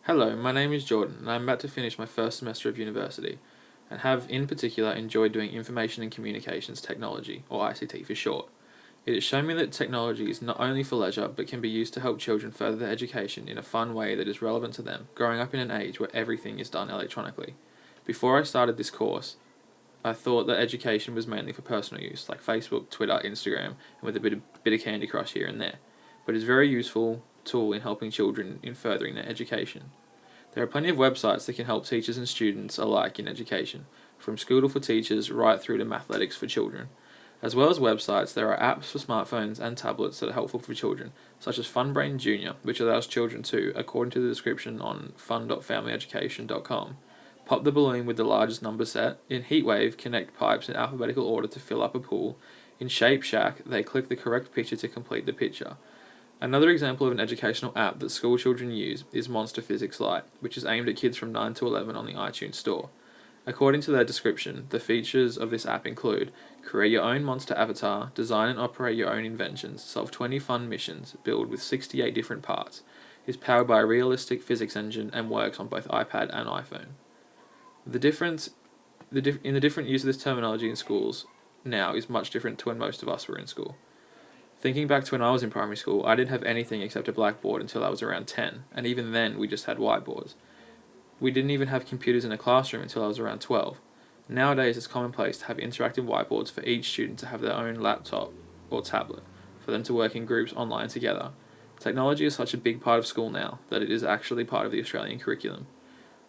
Hello, my name is Jordan, and I'm about to finish my first semester of university, and have in particular enjoyed doing Information and Communications Technology, or ICT for short. It has shown me that technology is not only for leisure, but can be used to help children further their education in a fun way that is relevant to them, growing up in an age where everything is done electronically. Before I started this course, I thought that education was mainly for personal use, like Facebook, Twitter, Instagram, and with a bit of Candy Crush here and there. But it's a very useful tool in helping children in furthering their education. There are plenty of websites that can help teachers and students alike in education, from Schoodle for teachers right through to Mathletics for children. As well as websites, there are apps for smartphones and tablets that are helpful for children, such as FunBrain Junior, which allows children to, according to the description on fun.familyeducation.com, pop the balloon with the largest number set, in Heatwave, connect pipes in alphabetical order to fill up a pool, in Shape Shack, they click the correct picture to complete the picture. Another example of an educational app that school children use is Monster Physics Lite, which is aimed at kids from 9 to 11 on the iTunes Store. According to their description, the features of this app include create your own monster avatar, design and operate your own inventions, solve 20 fun missions, build with 68 different parts, is powered by a realistic physics engine, and works on both iPad and iPhone. The difference in the different use of this terminology in schools now is much different to when most of us were in school. Thinking back to when I was in primary school, I didn't have anything except a blackboard until I was around 10, and even then we just had whiteboards. We didn't even have computers in a classroom until I was around 12. Nowadays it's commonplace to have interactive whiteboards for each student to have their own laptop or tablet, for them to work in groups online together. Technology is such a big part of school now that it is actually part of the Australian curriculum.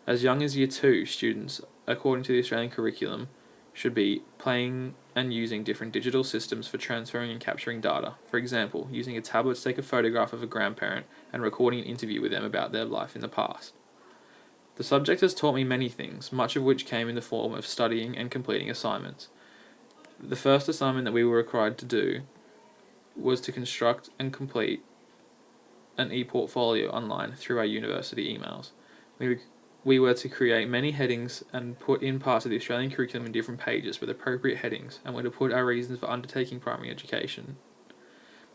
As young as Year 2, students, according to the Australian curriculum, should be playing and using different digital systems for transferring and capturing data. For example, using a tablet to take a photograph of a grandparent and recording an interview with them about their life in the past. The subject has taught me many things, much of which came in the form of studying and completing assignments. The first assignment that we were required to do was to construct and complete an e-portfolio online through our university emails. We were to create many headings and put in parts of the Australian curriculum in different pages with appropriate headings, and were to put our reasons for undertaking primary education.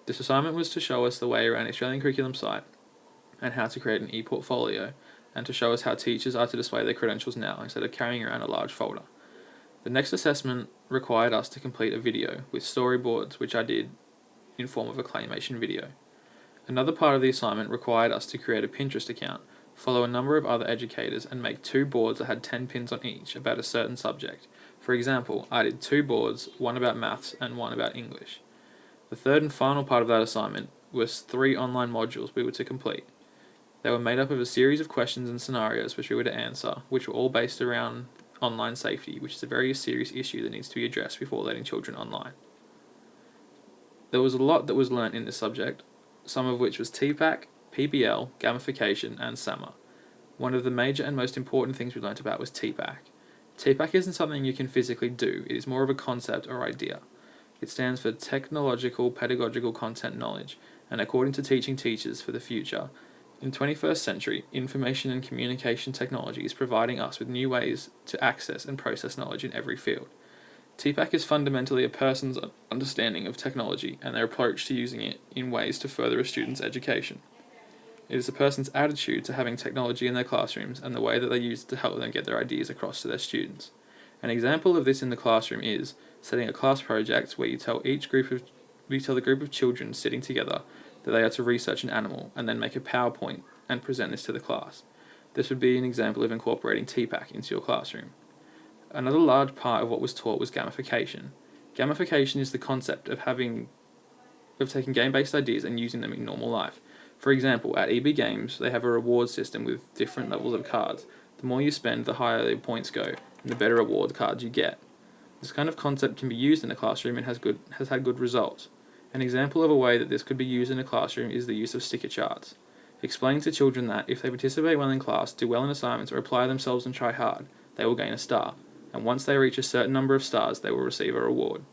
This assignment was to show us the way around the Australian curriculum site and how to create an e-portfolio, and to show us how teachers are to display their credentials now instead of carrying around a large folder. The next assessment required us to complete a video with storyboards, which I did in form of a claymation video. Another part of the assignment required us to create a Pinterest account, follow a number of other educators, and make 2 boards that had 10 pins on each about a certain subject. For example, I did 2 boards, one about maths and one about English. The third and final part of that assignment was 3 online modules we were to complete. They were made up of a series of questions and scenarios which we were to answer, which were all based around online safety, which is a very serious issue that needs to be addressed before letting children online. There was a lot that was learnt in this subject, some of which was TPAC, PBL, gamification, and SAMR. One of the major and most important things we learnt about was TPAC. TPAC isn't something you can physically do, it is more of a concept or idea. It stands for Technological Pedagogical Content Knowledge, and according to Teaching Teachers for the Future, in the 21st century, information and communication technology is providing us with new ways to access and process knowledge in every field. TPAC is fundamentally a person's understanding of technology and their approach to using it in ways to further a student's education. It is a person's attitude to having technology in their classrooms and the way that they use it to help them get their ideas across to their students. An example of this in the classroom is setting a class project where you tell the group of children sitting together that they are to research an animal and then make a PowerPoint and present this to the class. This would be an example of incorporating TPAC into your classroom. Another large part of what was taught was gamification. Gamification is the concept of taking game-based ideas and using them in normal life. For example, at EB Games, they have a reward system with different levels of cards. The more you spend, the higher the points go, and the better reward cards you get. This kind of concept can be used in a classroom and has had good results. An example of a way that this could be used in a classroom is the use of sticker charts. Explain to children that if they participate well in class, do well in assignments, or apply themselves and try hard, they will gain a star, and once they reach a certain number of stars, they will receive a reward.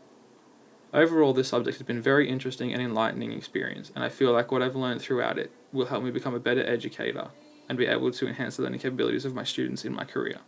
Overall, this subject has been a very interesting and enlightening experience, and I feel like what I've learned throughout it will help me become a better educator and be able to enhance the learning capabilities of my students in my career.